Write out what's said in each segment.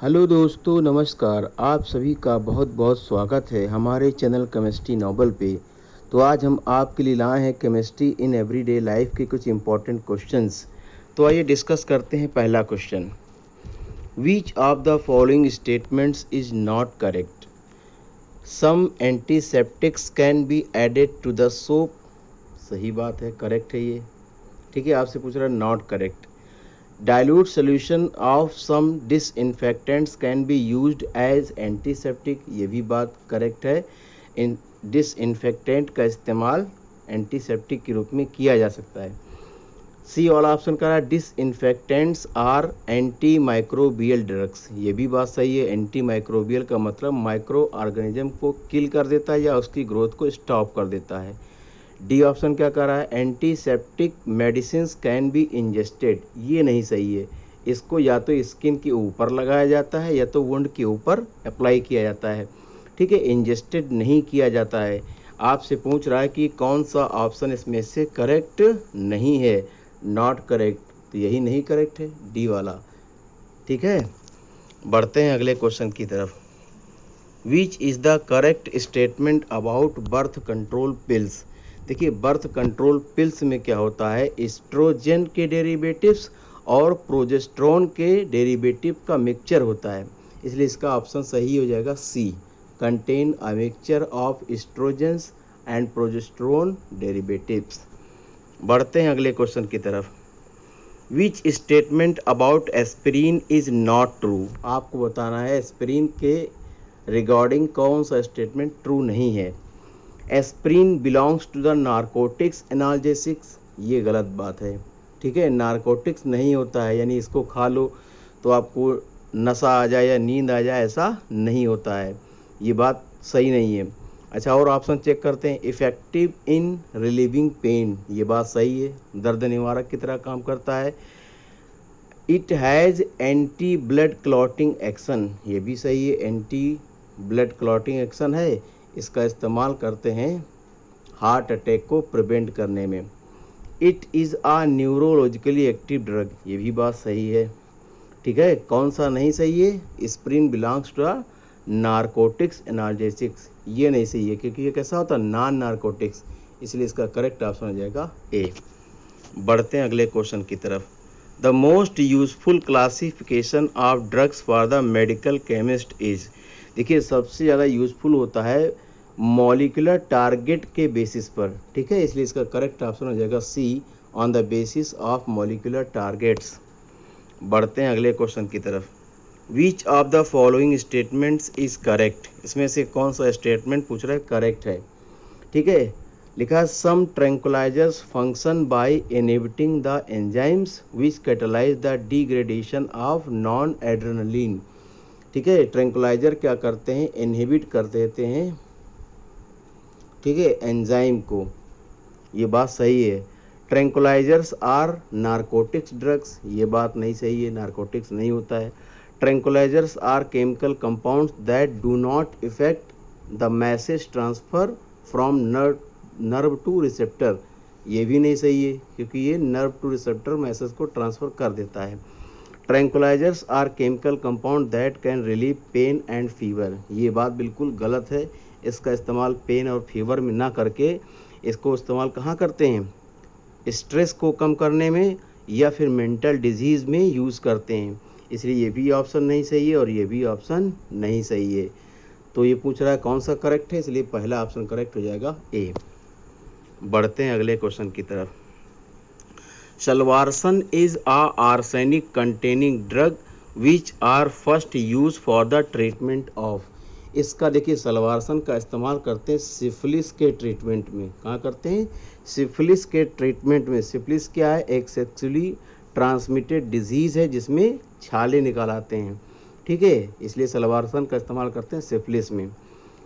Hello दोस्तों, नमस्कार। आप सभी का बहुत बहुत स्वागत है हमारे चैनल केमिस्ट्री नोबल पे। तो आज हम आपके लिए लाए हैं केमिस्ट्री इन एवरीडे लाइफ के कुछ इंपॉर्टेंट क्वेश्चंस। तो आइए डिस्कस करते हैं। पहला question, which of the following statements is not correct? Some antiseptics can be added to the soap. सही बात है, करेक्ट है ये। ठीक है, आपसे पूछ रहा है not correct. Dilute solution of some disinfectants can be used as antiseptic। ये भी बात करेक्ट है। इन डिसइंफेक्टेंट का इस्तेमाल एंटीसेप्टिक के रूप में किया जा सकता है। सी वाला ऑप्शन का disinfectants are anti microbial drugs. ये भी बात सही है। एंटी माइक्रोबियल का मतलब माइक्रो ऑर्गेनिज्म को किल कर देता है या उसकी ग्रोथ को स्टॉप कर देता है। डी ऑप्शन क्या कर रहा है, antiseptic medicine can be ingested. ये नहीं सही है। इसको या तो स्किन के ऊपर लगाया जाता है या तो वुंड के ऊपर अप्लाई किया जाता है। ठीक है, इंजेस्टेड नहीं किया जाता है। आपसे पूछ रहा है कि कौन सा ऑप्शन इसमें से करेक्ट नहीं है, नॉट करेक्ट। तो यही नहीं करेक्ट है, डी वाला। ठीक है, बढ़ते हैं अगले क्वेश्चन की तरफ। Which is the correct statement about birth control pills? देखिए, बर्थ कंट्रोल पिल्स में क्या होता है, एस्ट्रोजन के डेरिवेटिव्स और प्रोजेस्टेरोन के डेरिवेटिव का मिक्सचर होता है। इसलिए इसका ऑप्शन सही हो जाएगा C, contain a mixture of estrogens and progesterone derivatives. बढ़ते हैं अगले क्वेश्चन की तरफ। Which statement about aspirin is not true? आपको बताना है एस्पिरिन के रिगार्डिंग कौन सा स्टेटमेंट ट्रू नहीं है। Aspirin belongs to the narcotics analgesics. ये गलत बात है। ठीक है, नारकोटिक्स नहीं होता है, यानी इसको खा लो तो आपको नशा आ जाए या नींद आ जाए, ऐसा नहीं होता है। ये बात सही नहीं है। अच्छा, और ऑप्शन चेक करते हैं। इफेक्टिव इन रिलीविंग पेन, ये बात सही है, दर्द निवारक की तरह काम करता है। It has anti blood clotting action, ये भी सही है, एंटी ब्लड क्लॉटिंग एक्शन है। इसका इस्तेमाल करते हैं हार्ट अटैक को प्रिवेंट करने में। It is a neurologically active drug, ये भी बात सही है। ठीक है, कौन सा नहीं सही है, aspirin belongs to narcotics analgesics, ये नहीं सही है क्योंकि ये कैसा होता है, नॉन नारकोटिक्स। इसलिए इसका करेक्ट ऑप्शन हो जाएगा ए। बढ़ते हैं अगले क्वेश्चन की तरफ। The most useful classification of drugs for the medical chemist is. देखिए, सबसे ज़्यादा यूजफुल होता है मॉलिक्यूलर टारगेट के बेसिस पर। ठीक है, इसलिए इसका करेक्ट ऑप्शन हो जाएगा C, on the basis of molecular targets. बढ़ते हैं अगले क्वेश्चन की तरफ। Which of the following statements is correct? इसमें से कौन सा स्टेटमेंट पूछ रहा है करेक्ट है। ठीक है, लिखा some tranquilizers function by inhibiting the enzymes which catalyze the degradation of non adrenaline. ठीक है, ट्रैंक्विलाइजर क्या करते हैं, इनहिबिट कर देते हैं, ठीक है, एंजाइम को। ये बात सही है। ट्रैंक्विलाइजर्स आर नारकोटिक्स ड्रग्स, ये बात नहीं सही है, नारकोटिक्स नहीं होता है। Tranquilizers are chemical compounds that do not effect the message transfer from nerve to receptor, ये भी नहीं सही है क्योंकि ये नर्व टू रिसेप्टर मैसेज को ट्रांसफ़र कर देता है। Tranquilizers are chemical compound that can relieve pain and fever, ये बात बिल्कुल गलत है। इसका इस्तेमाल पेन और फीवर में ना करके इसको इस्तेमाल कहाँ करते हैं, स्ट्रेस को कम करने में या फिर मेंटल डिजीज़ में यूज़ करते हैं। इसलिए ये भी ऑप्शन नहीं सही है और ये भी ऑप्शन नहीं सही है। तो ये पूछ रहा है कौन सा करेक्ट है, इसलिए पहला ऑप्शन करेक्ट हो जाएगा ए। बढ़ते हैं अगले क्वेश्चन की तरफ। Salvarsan is a arsenic containing drug which are first use for the treatment of. इसका देखिए, सलवारसन का इस्तेमाल करते हैं सिफिलिस के ट्रीटमेंट में। कहाँ करते हैं, सिफिलिस के ट्रीटमेंट में। सिफिलिस क्या है, एक सेक्सुअली ट्रांसमिटेड डिजीज़ है जिसमें छाले निकाल आते हैं। ठीक है, इसलिए सलवारसन का इस्तेमाल करते हैं सिफिलिस में।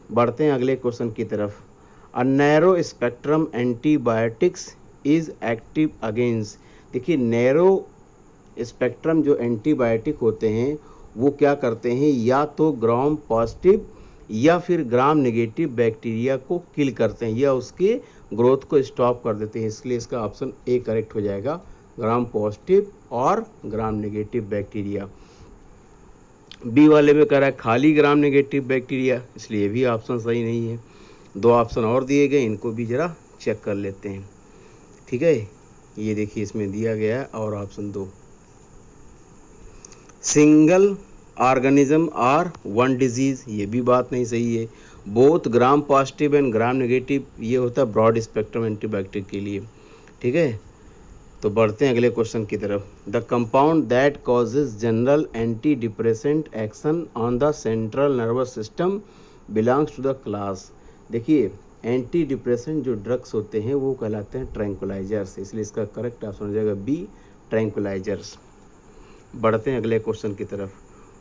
बढ़ते हैं अगले क्वेश्चन की तरफ। A narrow spectrum antibiotics is active against. देखिए, नैरो स्पेक्ट्रम जो एंटीबायोटिक होते हैं वो क्या करते हैं, या तो ग्राम पॉजिटिव या फिर ग्राम नेगेटिव बैक्टीरिया को किल करते हैं या उसके ग्रोथ को स्टॉप कर देते हैं। इसलिए इसका ऑप्शन ए करेक्ट हो जाएगा, ग्राम पॉजिटिव और ग्राम नेगेटिव बैक्टीरिया। बी वाले में कह रहा है खाली ग्राम नेगेटिव बैक्टीरिया, इसलिए ये भी ऑप्शन सही नहीं है। 2 ऑप्शन और दिए गए, इनको भी ज़रा चेक कर लेते हैं। ठीक है, ये देखिए इसमें दिया गया है और option 2 single organism are one disease, ये भी बात नहीं सही है। Both gram positive and gram negative, ये होता है ब्रॉड स्पेक्ट्रम एंटीबायोटिक के लिए। ठीक है, तो बढ़ते हैं अगले क्वेश्चन की तरफ। The compound that causes general anti depressant action on the central nervous system belongs to the class. देखिए एंटी डिप्रेसेंट जो ड्रग्स होते हैं वो कहलाते हैं ट्रैंक्विलाइजर्स, इसलिए इसका करेक्ट ऑप्शन हो जाएगा बी ट्रैंक्विलाइजर्स। बढ़ते हैं अगले क्वेश्चन की तरफ।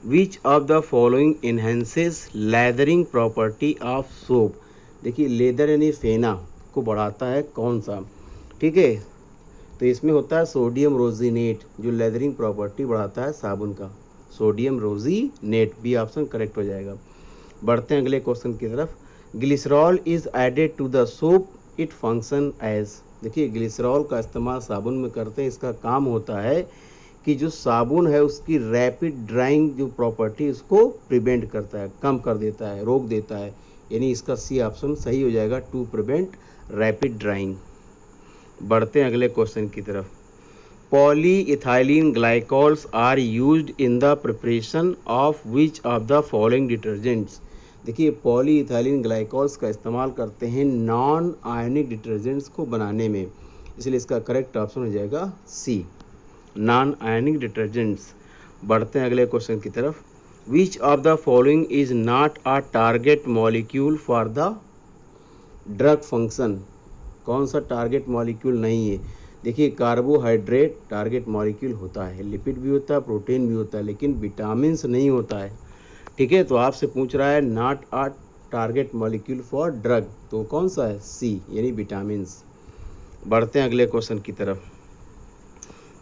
Which of the following enhances lathering property of soap. देखिए लेदर यानी फेना को बढ़ाता है कौन सा। ठीक है, तो इसमें होता है सोडियम रोजीनेट, जो लेदरिंग प्रॉपर्टी बढ़ाता है साबुन का, sodium rosinate, b option correct हो जाएगा। बढ़ते हैं अगले क्वेश्चन की तरफ। Glycerol is added to the soap, it function as. देखिए ग्लिसरॉल का इस्तेमाल साबुन में करते हैं, इसका काम होता है कि जो साबुन है उसकी रैपिड ड्राइंग जो प्रॉपर्टी उसको प्रिवेंट करता है, कम कर देता है, रोक देता है, यानी इसका सी ऑप्शन सही हो जाएगा, टू प्रिवेंट रैपिड ड्राइंग। बढ़ते हैं अगले क्वेश्चन की तरफ। Polyethylene glycols are used in the preparation of which of the following detergents. देखिए पॉलीइथाइलिन ग्लाइकॉल्स का इस्तेमाल करते हैं नॉन आयनिक डिटर्जेंट्स को बनाने में, इसलिए इसका करेक्ट ऑप्शन हो जाएगा सी नॉन आयनिक डिटर्जेंट्स। बढ़ते हैं अगले क्वेश्चन की तरफ। Which of the following is not a target molecule for the drug function. कौन सा टारगेट मॉलिक्यूल नहीं है। देखिए कार्बोहाइड्रेट टारगेट मॉलिक्यूल होता है, लिपिड भी होता है, प्रोटीन भी होता है, लेकिन विटामिन्स नहीं होता है। ठीक है, तो आपसे पूछ रहा है not a target molecule for drug, तो कौन सा है, सी यानी विटामिन्स। बढ़ते हैं अगले क्वेश्चन की तरफ।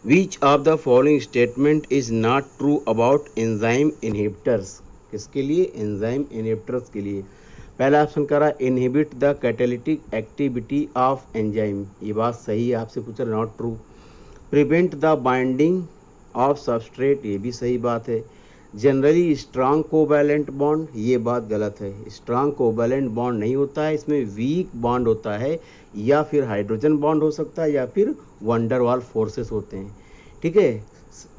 Which of the following statement is not true about enzyme inhibitors. किसके लिए, एंजाइम इनहिबिटर्स के लिए। पहला ऑप्शन करा inhibit the catalytic activity of enzyme, ये बात सही है, आपसे पूछा not true. Prevent the binding of substrate, ये भी सही बात है। जनरली स्ट्रांग कोवैलेंट बॉन्ड, ये बात गलत है, स्ट्रांग कोवैलेंट बॉन्ड नहीं होता है, इसमें वीक बॉन्ड होता है, या फिर हाइड्रोजन बॉन्ड हो सकता है, या फिर वंडरवाल फोर्सेस होते हैं। ठीक है,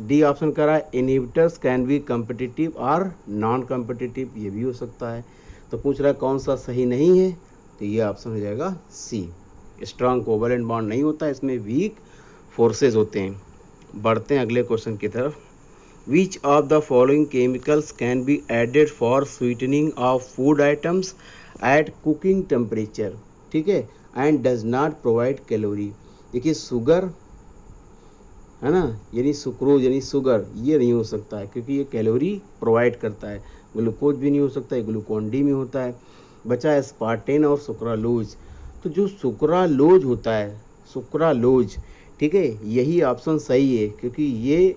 डी ऑप्शन करा इनहिबिटर्स कैन बी कम्पिटिटिव और नॉन कम्पिटिटिव, ये भी हो सकता है। तो पूछ रहा है कौन सा सही नहीं है, तो ये ऑप्शन हो जाएगा सी स्ट्रांग कोवैलेंट बॉन्ड नहीं होता, इसमें वीक फोर्सेस होते हैं। बढ़ते हैं अगले क्वेश्चन की तरफ। Which of the following chemicals can be added for sweetening of food items at cooking temperature. ठीक है, and does not provide calorie. देखिए शुगर है ना, यानी सुक्रोज यानी शुगर, ये नहीं हो सकता है क्योंकि ये कैलोरी प्रोवाइड करता है। ग्लूकोज भी नहीं हो सकता है, ग्लूकोन डी में होता है। बचा है स्पार्टेन और सुक्रालोज। तो जो सुक्रालोज होता है, सुक्रालोज, ठीक है, यही ऑप्शन सही है क्योंकि ये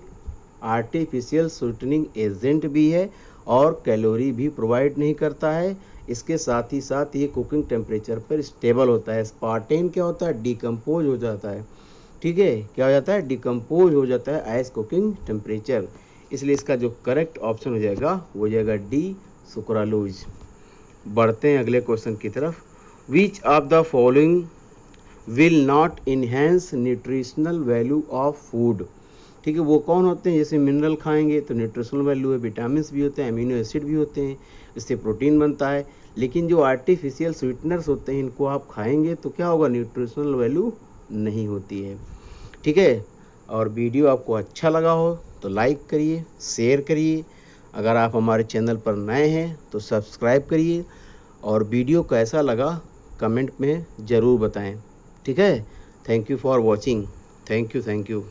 आर्टिफिशियल स्वीटनिंग एजेंट भी है और कैलोरी भी प्रोवाइड नहीं करता है। इसके साथ ही साथ ये कुकिंग टेम्परेचर पर स्टेबल होता है। स्पार्टेन क्या होता है, डिकम्पोज हो जाता है। ठीक है, क्या हो जाता है, डिकम्पोज हो जाता है एज कुकिंग टेम्परेचर, इसलिए इसका जो करेक्ट ऑप्शन हो जाएगा वो हो जाएगा डी सुक्रालोज। बढ़ते हैं अगले क्वेश्चन की तरफ। Which of the following will not enhance nutritional value of food. ठीक है, वो कौन होते हैं, जैसे मिनरल खाएंगे तो न्यूट्रिशनल वैल्यू है, विटामिन भी होते हैं, अमीनो एसिड भी होते हैं, इससे प्रोटीन बनता है। लेकिन जो आर्टिफिशियल स्वीटनर्स होते हैं इनको आप खाएंगे तो क्या होगा, न्यूट्रिशनल वैल्यू नहीं होती है। ठीक है, और वीडियो आपको अच्छा लगा हो तो लाइक करिए, शेयर करिए। अगर आप हमारे चैनल पर नए हैं तो सब्सक्राइब करिए, और वीडियो कैसा लगा कमेंट में ज़रूर बताएं। ठीक है, thank you for watching, thank you.